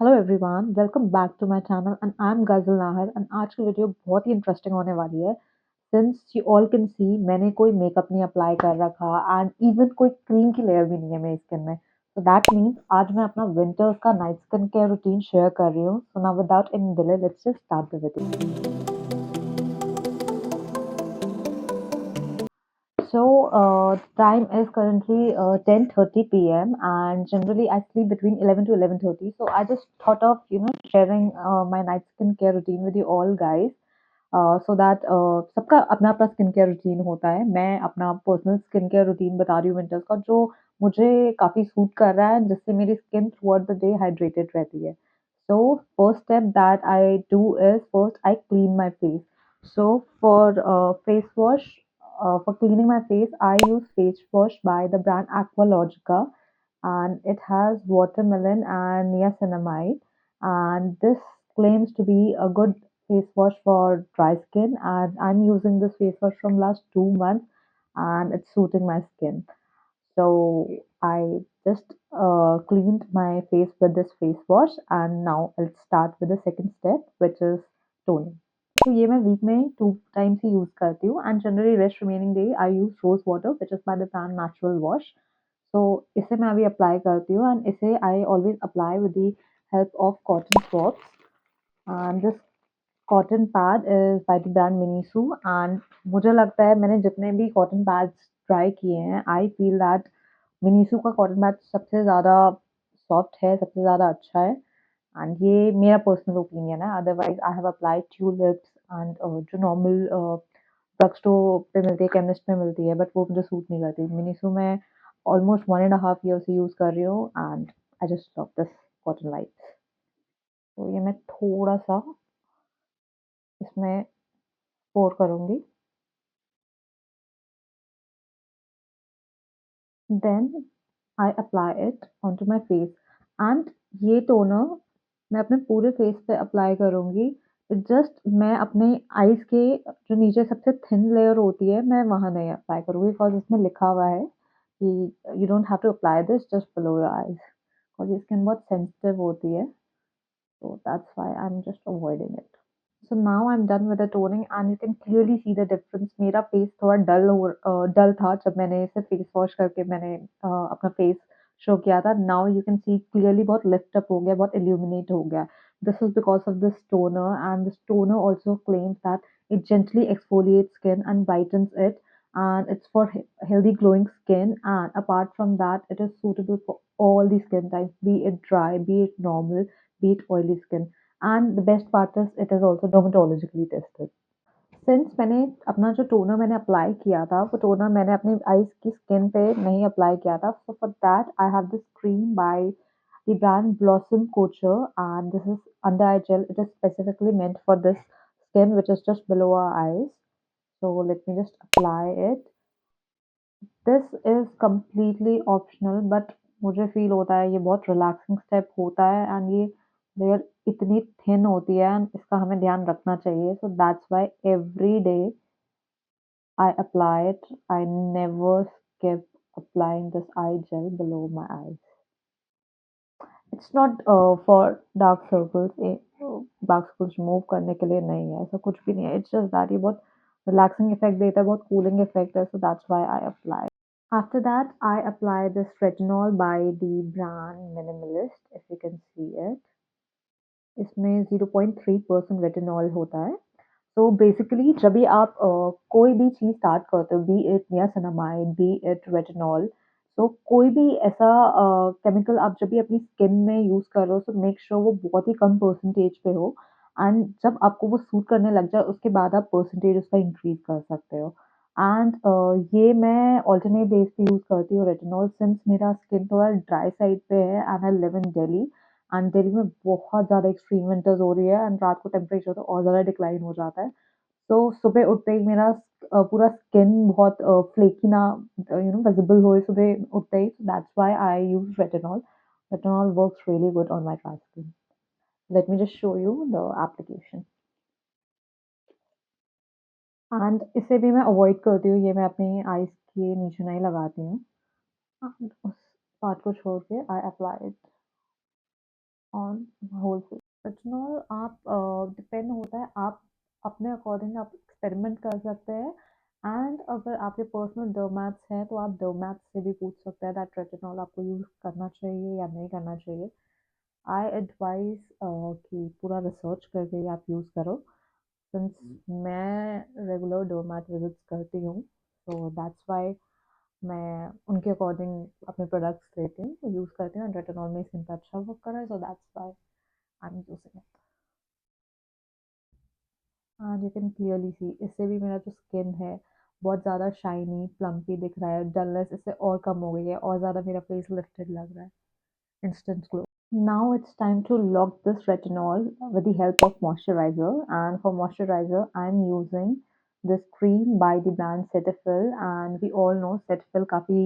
Hello everyone, welcome back to my channel and I am Ghazal Nahar. And आज की video बहुत ही interesting होने वाली है। Since you all can see, मैंने कोई मेकअप नहीं अप्लाई कर रखा एंड इवन कोई क्रीम की लेयर भी नहीं है मेरी स्किन में। सो दैट मीन्स आज मैं अपना विंटर्स का night skin care routine share कर रही हूँ। So now without any delay let's just start the video. Time is currently 10:30 p.m. and generally I sleep between 11 to 11:30. So I just thought of sharing my night skincare routine with you all guys. So that सबका अपना अपना skin care routine होता है। मैं अपना personal skin care routine बता रही हूँ विंटर्स का, जो मुझे काफ़ी सूट कर रहा है, जिससे मेरी skin through out the day hydrated रहती है। So first step that I do is first I clean my face. So for face wash, for cleaning my face, I use face wash by the brand Aqualogica, and it has watermelon and niacinamide. And this claims to be a good face wash for dry skin, and I'm using this face wash from last 2 months, and it's suiting my skin. So I just cleaned my face with this face wash, and now I'll start with the second step, which is toning. तो ये मैं week में 2 times ही use करती हूँ and generally rest remaining day I use rose water which is by the brand Natural Wash. So इसे मैं अभी apply करती हूँ एंड इसे I always apply with the help of cotton swabs. And this cotton pad is by the brand Miniso. And मुझे लगता है मैंने जितने भी कॉटन पैड्स ट्राई किए हैं, आई फील दैट मिनीसू का कॉटन पैड सबसे ज़्यादा सॉफ्ट है, सबसे ज़्यादा अच्छा है। एंड ये मेरा पर्सनल ओपिनियन है। Otherwise I have applied tulips and जो नॉर्मल ड्रग स्टोर पे मिलती है, केमिस्ट में मिलती है, बट वो मुझे सूट नहीं करती। मिनीसू मैं ऑलमोस्ट 1.5 ईयर से यूज़ कर रही हूँ and I just love this cotton lights. तो ये मैं थोड़ा सा इसमें पोर करूँगी, then I apply it on to my face. And ये टोनर मैं अपने पूरे फेस पे अप्लाई करूँगी। जस्ट मैं अपने आईज के जो नीचे सबसे थिन लेयर होती है, मैं वहाँ नहीं अप्लाई करूँगी, बिकॉज इसमें लिखा हुआ है कि you don't have to apply this just below your eyes, और ये स्किन बहुत सेंसिटिव होती है। So that's why I'm just avoiding it. So now I'm done with the toning and you can clearly see the difference. मेरा face थोड़ा डल था जब मैंने इसे फेस वॉश करके मैंने अपना फेस शो किया था। Now you can see clearly बहुत लिफ्ट अप हो गया, बहुत इल्यूमिनेट हो गया। This is because of this toner and this toner also claims that it gently exfoliates skin and brightens it, and it's for healthy glowing skin. And apart from that, it is suitable for all the skin types, be it dry, be it normal, be it oily skin. And the best part is it is also dermatologically tested. Since मैंने अपना जो toner मैंने apply किया था, वो toner मैंने अपनी eyes की स्किन पे नहीं अप्लाई किया था। So for that I have this cream by the brand Blossom Kochhar, and this is under eye gel. It is specifically meant for this skin which is just below our eyes. So let me just apply it. This is completely optional, but मुझे feel होता है ये बहुत relaxing step होता है and ये layer इतनी thin होती है एंड इसका हमें ध्यान रखना चाहिए। So that's why every day I apply it. I never skip applying this eye gel below my eyes. It's not for dark circles, dark circles remove करने के लिए नहीं है, ऐसा कुछ भी नहीं है। इट्स जस्ट दैट ये बहुत रिलैक्सिंग इफेक्ट देता है, बहुत कूलिंग इफेक्ट है। सो that's Y I apply. After that, I apply this retinol by the brand Minimalist, if you can see it. इसमें 0.3% रेटिनॉल होता है। तो बेसिकली जब भी आप कोई भी चीज़ स्टार्ट करते हो, B it niacinamide, B it retinol, तो कोई भी ऐसा केमिकल आप जब भी अपनी स्किन में यूज़ कर रहे हो, तो मेक श्योर वो बहुत ही कम परसेंटेज पे हो। एंड जब आपको वो सूट करने लग जाए, उसके बाद आप परसेंटेज उसका इंक्रीज कर सकते हो। एंड ये मैं ऑल्टरनेट डेज पे यूज़ करती हूँ रेटिनॉल, सिंस मेरा स्किन थोड़ा ड्राई साइड पे है and I live in Delhi. And Delhi में बहुत ज़्यादा एक्सट्रीम विंटर्स हो रही है एंड रात को टेम्परेचर तो और ज़्यादा डिक्लाइन हो जाता है। तो सुबह उठते ही मेरा पूरा स्किन बहुत फ्लेकी ना विजिबल हो सुबह उठते ही। That's why I use retinol. Retinol works really good on my dry skin. Let me just show you the application. And इसे भी मैं अवॉइड करती हूँ, ये मैं अपनी आईज के नीचे नहीं लगाती हूँ। उस पार्ट को छोड़ के I apply it on whole face. Retinol आप डिपेंड होता है, आप अपने अकॉर्डिंग आप एक्सपेरिमेंट कर सकते हैं। एंड अगर आपके पर्सनल डर्मैट्स हैं तो आप डर्मैट्स से भी पूछ सकते हैं दैट रेटिनॉल आपको यूज़ करना चाहिए या नहीं करना चाहिए। आई एडवाइज कि पूरा रिसर्च करके ही आप यूज़ करो, सिंस मैं रेगुलर डोरमैट विजिट्स करती हूँ, सो दैट्स वाई मैं उनके अकॉर्डिंग अपने प्रोडक्ट्स लेती हूँ, यूज़ करती हूँ, एंड रेटिनॉल में स्किन पे अच्छा वर्क कर रहा है, सो that's Y I am using it. And you can clearly see इससे भी मेरा जो स्किन है बहुत ज़्यादा शाइनी प्लम्पी दिख रहा है, डलनेस इससे और कम हो गई है और ज़्यादा मेरा फेस लिफ्टेड लग रहा है, instant glow. Now it's time to lock this retinol with the help of moisturizer. And for moisturizer, I'm using this cream by the brand Cetaphil. And we all know Cetaphil काफी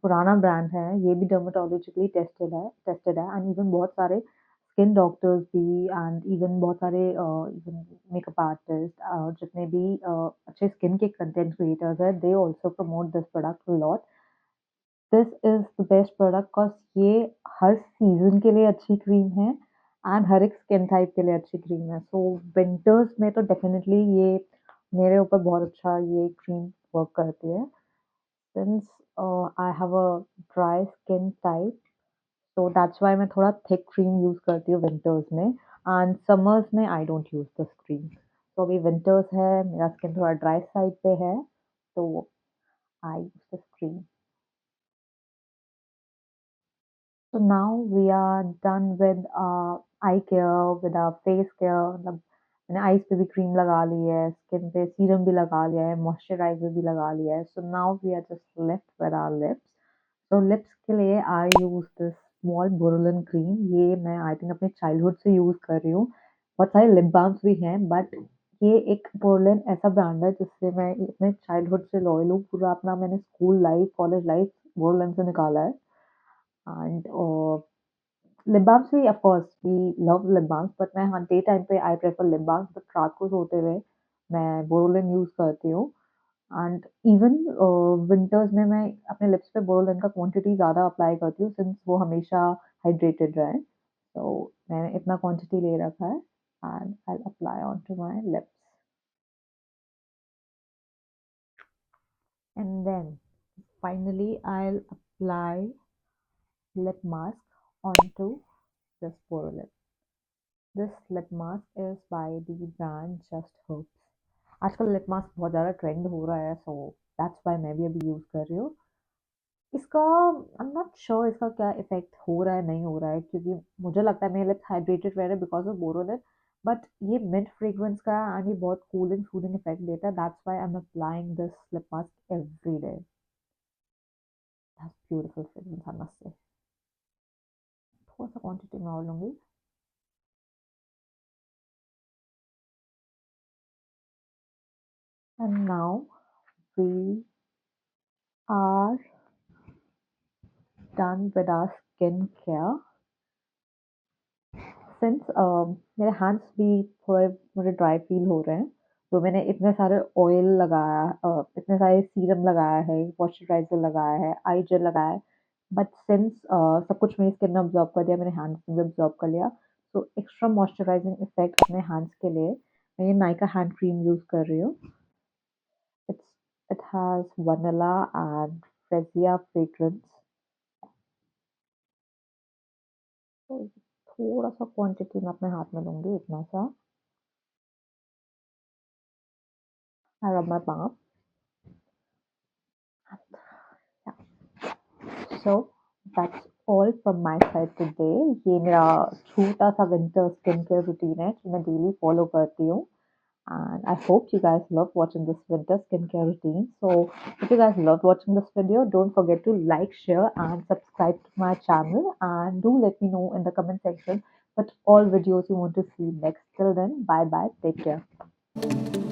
पुराना brand है, ये भी dermatologically tested है, and even बहुत सारे skin doctors भी and even बहुत सारे even makeup artists जितने भी अच्छे skin के content creators हैं, they also promote this product a lot. This is the best product because ये हर सीजन के लिए अच्छी क्रीम है एंड हर एक स्किन टाइप के लिए अच्छी क्रीम है। सो विंटर्स में तो डेफिनेटली ये मेरे ऊपर बहुत अच्छा ये क्रीम वर्क करती है, since I have a dry skin type, so that's Y मैं थोड़ा थिक क्रीम यूज़ करती हूँ विंटर्स में, एंड समर्स में I don't use this cream. तो अभी विंटर्स है, मेरा स्किन थोड़ा ड्राई साइड पे है, तो I use this cream. So now we are done with eye care, with our face care. मतलब मैंने आईज पे भी क्रीम लगा ली है, स्किन पे सीरम भी लगा लिया है, मॉइस्चराइजर भी लगा लिया है। So now we are just left with our lips. तो लिप्स के लिए I use this small Boroline cream. ये मैं आई थिंक अपने चाइल्डहुड से यूज कर रही हूँ। बहुत सारे लिप बाम्स भी हैं, बट ये एक बोरोलिन ऐसा ब्रांड है जिससे मैं अपने चाइल्डहुड से लॉयल हूँ। पूरा अपना मैंने school life, college life Boroline से निकाला है। एंड लिप बाम्स भी of course we love lip balms, but मैं हाँ डे टाइम पे I prefer lip balms, but रात को सोते हुए मैं बोरोलिन यूज़ करती हूँ। एंड इवन विंटर्स में मैं अपने लिप्स पे बोरोलिन का क्वांटिटी ज़्यादा अप्लाई करती हूँ, सिंस वो हमेशा हाइड्रेटेड रहे। तो मैंने इतना क्वांटिटी ले रखा है and I apply on to my lips, and then finally I'll apply lip mask onto this borolin. This lip mask is by the brand Just Herbs. आजकल लिप मास्क बहुत ज़्यादा ट्रेंड हो रहा है, सो दैट्स वाई मैं भी अभी use कर रही हूँ इसका। आई एम नॉट श्योर इसका क्या इफेक्ट हो रहा है नहीं हो रहा है, क्योंकि मुझे लगता है मेरे लिप्स हाइड्रेटेड रह रहे हैं बिकॉज ऑफ बोरोलिन, बट ये मिड फ्रेग्रेंस का है एंड ये बहुत कूलिंग सूदिंग इफेक्ट देता है। That's why I am applying this lip mask every day. Beautiful fragrance I must say. थोड़ा सा क्वांटिटी में और लूँगी। And now we are done with our skincare. Since मेरे हैंड्स भी थोड़े मुझे ड्राई फील हो रहे हैं, तो मैंने इतने सारे ऑयल लगाया, इतने सारे सीरम लगाया है, मॉइस्चराइजर लगाया है, आई जेल लगाया है, बट सिंस सब कुछ मेरी स्किन ने अब्जॉर्ब कर दिया, मेरे हैंड्स ने भी अब्जॉर्ब कर लिया, तो एक्स्ट्रा मॉइस्चराइजिंग इफेक्ट अपने हैंड्स के लिए मैं ये नाइका हैंड क्रीम यूज़ कर रही हूँ। It's it has vanilla and freesia fragrance. तो थोड़ा सा क्वांटिटी मैं अपने हाथ में लूँगी, इतना सा। I rub my palm. Yeah. So that's all from my side today. ये मेरा छोटा सा winter skincare routine है जो मैं daily follow करती हूँ. And I hope you guys love watching this winter skincare routine. So if you guys loved watching this video, don't forget to like, share and subscribe to my channel. And do let me know in the comment section what all videos you want to see next. Till then, bye bye. Take care.